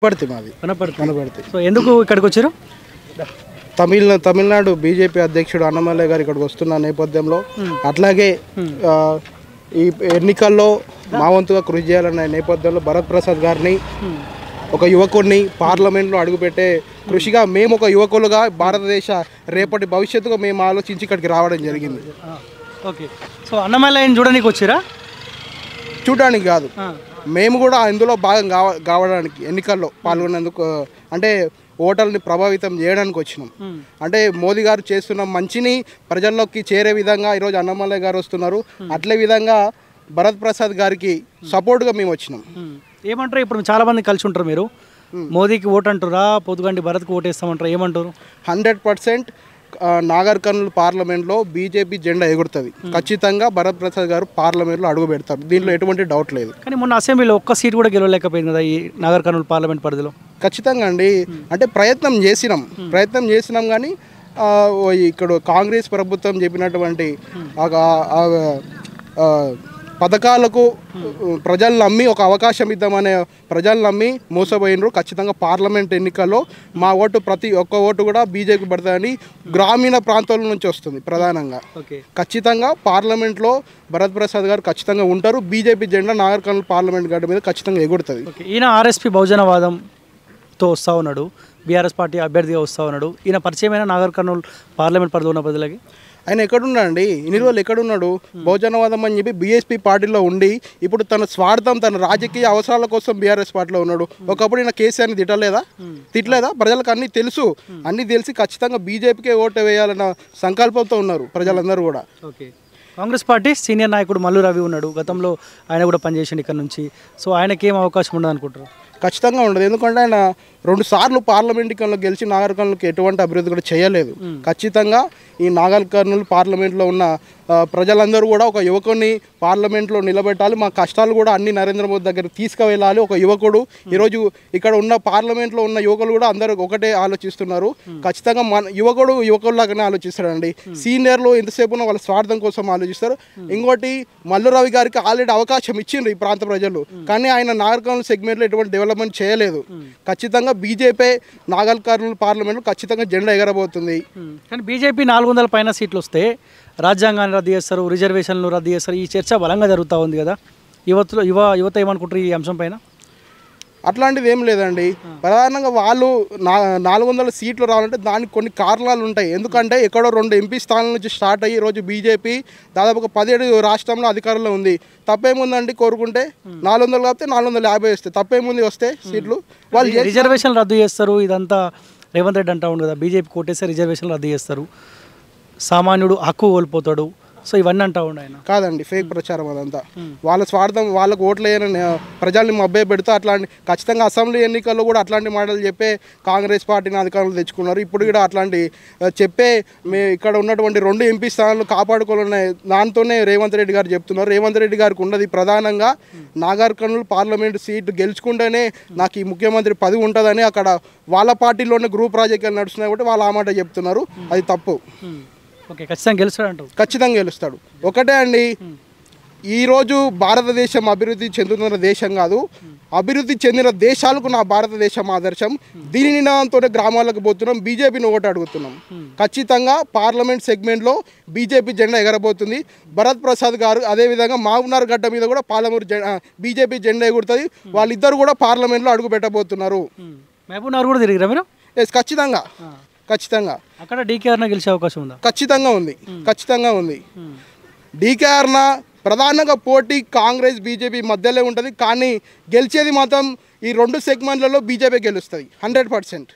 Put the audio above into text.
పడితే మాది వనపర్తి. కనపడితే సో ఎందుకు ఇక్కడికి వచ్చారు? తమిళనాడు బీజేపీ అధ్యక్షుడు అన్నమలై గారు ఇక్కడికి వస్తున్న నేపథ్యంలో అట్లాగే ఆ, ఈ ఎన్నికల్లో మా వంతుగా కృషి చేయాలన్న నేపథ్యంలో భరత్ ప్రసాద్ గారిని ఒక యువకుడిని పార్లమెంట్లో అడుగుపెట్టే కృషిగా మేము ఒక యువకులుగా భారతదేశ రేపటి భవిష్యత్తుగా మేము ఆలోచించి ఇక్కడికి రావడం జరిగింది. ఓకే. సో అన్నమలైని చూడడానికి వచ్చారా? చూడడానికి కాదు, మేము కూడా ఇందులో భాగం కావడానికి ఎన్నికల్లో పాల్గొనేందుకు అంటే ఓటర్ని ప్రభావితం చేయడానికి వచ్చినాం. అంటే మోదీ గారు చేస్తున్న మంచిని ప్రజల్లోకి చేరే విధంగా ఈరోజు అన్నమలై గారు వస్తున్నారు. అట్లే విధంగా భరత్ ప్రసాద్ గారికి సపోర్ట్గా మేము వచ్చినాం. ఏమంటారు? ఇప్పుడు చాలా మంది కలిసి ఉంటారు, మీరు మోదీకి ఓటు అంటారా, పొద్దుగండి భరత్కి ఓటు వేస్తామంటారా, ఏమంటారు? 100% నాగర్ కర్నూలు పార్లమెంట్లో బీజేపీ జెండా ఎగురుతుంది. ఖచ్చితంగా భరత్ ప్రసాద్ గారు పార్లమెంట్లో అడుగు పెడతారు, దీంట్లో ఎటువంటి డౌట్ లేదు. కానీ మొన్న అసెంబ్లీలో ఒక్క సీట్ కూడా గెలవలేకపోయింది కదా ఈ నాగర్ కర్నూలు పార్లమెంట్ పరిధిలో. ఖచ్చితంగా అండి, అంటే ప్రయత్నం చేసినాం కానీ ఇక్కడ కాంగ్రెస్ ప్రభుత్వం చెప్పినటువంటి పథకాలకు ప్రజలు నమ్మి ఒక అవకాశం ఇద్దామనే ప్రజలు నమ్మి మోసపోయినరు. ఖచ్చితంగా పార్లమెంట్ ఎన్నికల్లో మా ఓటు ప్రతి ఒక్క ఓటు కూడా బీజేపీ పడుతుందని గ్రామీణ ప్రాంతాల నుంచి వస్తుంది ప్రధానంగా. ఖచ్చితంగా పార్లమెంట్లో భరత్ ప్రసాద్ గారు ఖచ్చితంగా ఉంటారు. బీజేపీ జెండా నాగర్ కర్నూలు పార్లమెంట్ గడ్డ మీద ఖచ్చితంగా ఎగురుతుంది. ఈయన ఆర్ఎస్పీ బహుజనవాదంతో వస్తూ ఉన్నాడు, బీఆర్ఎస్ పార్టీ అభ్యర్థిగా వస్తూ ఉన్నాడు. ఈయన పరిచయమైన నాగర్ కర్నూలు పార్లమెంట్ పరిధిలో ఉన్న ప్రజలకి ఆయన ఎక్కడున్నాడండి? ఇన్ని రోజులు ఎక్కడున్నాడు? బహుజనవాదం అని చెప్పి బీఎస్పీ పార్టీలో ఉండి ఇప్పుడు తన స్వార్థం, తన రాజకీయ అవసరాల కోసం బీఆర్ఎస్ పార్టీలో ఉన్నాడు. ఒకప్పుడు ఈయన కేసీఆర్ని తిట్టలేదా? ప్రజలకు అన్నీ తెలుసు. అన్నీ తెలిసి ఖచ్చితంగా బీజేపీకే ఓటు వేయాలన్న సంకల్పంతో ఉన్నారు ప్రజలందరూ కూడా. ఓకే. కాంగ్రెస్ పార్టీ సీనియర్ నాయకుడు మల్లు రవి ఉన్నాడు, గతంలో ఆయన కూడా పనిచేసిండు ఇక్కడ నుంచి. సో ఆయనకి ఏం అవకాశం ఉండదు అనుకుంటారు? ఖచ్చితంగా ఉండదు, ఎందుకంటే ఆయన 2 సార్లు పార్లమెంట్ ఎన్నికల్లో గెలిచి నాగర్ కర్నూలుకి ఎటువంటి అభివృద్ధి కూడా చేయలేదు. ఖచ్చితంగా ఈ నాగర్ కర్నూలు పార్లమెంట్లో ఉన్న ప్రజలందరూ కూడా ఒక యువకుడిని పార్లమెంట్లో నిలబెట్టాలి, మా కష్టాలు కూడా అన్ని నరేంద్ర మోదీ దగ్గర తీసుకువెళ్ళాలి. ఒక యువకుడు ఈరోజు ఇక్కడ ఉన్న పార్లమెంట్లో ఉన్న యువకులు కూడా అందరూ ఒకటే ఆలోచిస్తున్నారు. ఖచ్చితంగా మన యువకుల్లాగానే ఆలోచిస్తారండి. సీనియర్లు ఎంతసేపు ఉన్న వాళ్ళ స్వార్థం కోసం ఆలోచిస్తారు. ఇంకోటి మల్లు రవి గారికి ఆల్రెడీ అవకాశం ఇచ్చిండ్రు ఈ ప్రాంత ప్రజలు, కానీ ఆయన నాగర్ కర్నూలు సెగ్మెంట్లో ఎటువంటి డెవలప్మెంట్ చేయలేదు. ఖచ్చితంగా బీజేపీ నాగర్ కర్నూలు పార్లమెంట్లో ఖచ్చితంగా జెండా ఎగరబోతుంది. కానీ బీజేపీ 400 పైన సీట్లు వస్తే రాజ్యాంగాన్ని రద్దు చేస్తారు, రిజర్వేషన్లు రద్దు చేస్తారు, ఈ చర్చ బలంగా జరుగుతూ ఉంది కదా. యువత ఏమనుకుంటారు ఈ అంశం పైన? అట్లాంటిది ఏం లేదండి. ప్రధానంగా వాళ్ళు 400 సీట్లు రావాలంటే దానికి కొన్ని కారణాలు ఉంటాయి. ఎందుకంటే ఎక్కడో 2 ఎంపీ స్థానాల నుంచి స్టార్ట్ అయ్యి ఈరోజు బీజేపీ దాదాపు ఒక 17 రాష్ట్రంలో అధికారంలో ఉంది. తప్పేముందండి? కోరుకుంటే 400 కాకపోతే 450 వస్తే తప్పేముంది? వస్తే సీట్లు వాళ్ళు రిజర్వేషన్ రద్దు చేస్తారు. ఇదంతా రేవంత్ రెడ్డి అంటా ఉంది కదా, బీజేపీ కోటేస్తే రిజర్వేషన్ రద్దు చేస్తారు, సామాన్యుడు హక్కు కోల్పోతాడు. సో ఇవన్నీ అంటా ఉండే ఆయన. కాదండి, ఫేక్ ప్రచారం అదంతా. వాళ్ళ స్వార్థం, వాళ్ళకు ఓట్లు వేయని ప్రజల్ని మభ్య పెడుతూ అట్లాంటి ఖచ్చితంగా అసెంబ్లీ ఎన్నికల్లో కూడా అట్లాంటి మాటలు చెప్పే కాంగ్రెస్ పార్టీని అధికారులు తెచ్చుకున్నారు. ఇప్పుడు కూడా అట్లాంటి చెప్పే ఇక్కడ ఉన్నటువంటి 2 ఎంపీ స్థానాలు కాపాడుకోవాలనే దాంతోనే రేవంత్ రెడ్డి గారు చెప్తున్నారు. రేవంత్ రెడ్డి గారికి ఉన్నది ప్రధానంగా నాగర్ కర్నూలు పార్లమెంటు సీటు గెలుచుకుంటేనే నాకు ఈ ముఖ్యమంత్రి పదవి ఉంటుందని అక్కడ వాళ్ళ పార్టీలోనే గ్రూప్ రాజకీయాలు నడుస్తున్నాయి కాబట్టి వాళ్ళు ఆ మాట చెప్తున్నారు. అది తప్పు. ఓకే. ఖచ్చితంగా గెలుస్తాడు. ఖచ్చితంగా గెలుస్తాడు. ఒకటే అండి, ఈరోజు భారతదేశం అభివృద్ధి చెందుతున్న దేశం కాదు, అభివృద్ధి చెందిన దేశాలకు నా భారతదేశం ఆదర్శం. దీని నినాదంతోనే గ్రామాలకు పోతున్నాం, బీజేపీని ఓటు అడుగుతున్నాం. ఖచ్చితంగా పార్లమెంట్ సెగ్మెంట్లో బీజేపీ జెండా ఎగరబోతుంది. భరత్ ప్రసాద్ గారు అదేవిధంగా మహబూబ్నగర్ గడ్డ మీద కూడా బీజేపీ జెండా ఎగురుతుంది. వాళ్ళిద్దరు కూడా పార్లమెంట్లో అడుగు పెట్టబోతున్నారు. మహబూబ్నగర్ కూడా తిరిగిరా మీరు? ఖచ్చితంగా అక్కడ డీకేఆర్న గెలిచే అవకాశం ఉందా? ఖచ్చితంగా ఉంది. డీకేఆర్న ప్రధానంగా పోటీ కాంగ్రెస్ బీజేపీ మధ్యలో ఉంటుంది, కానీ గెలిచేది మాత్రం ఈ 2 సెగ్మెంట్లలో బీజేపీ గెలుస్తుంది 100%.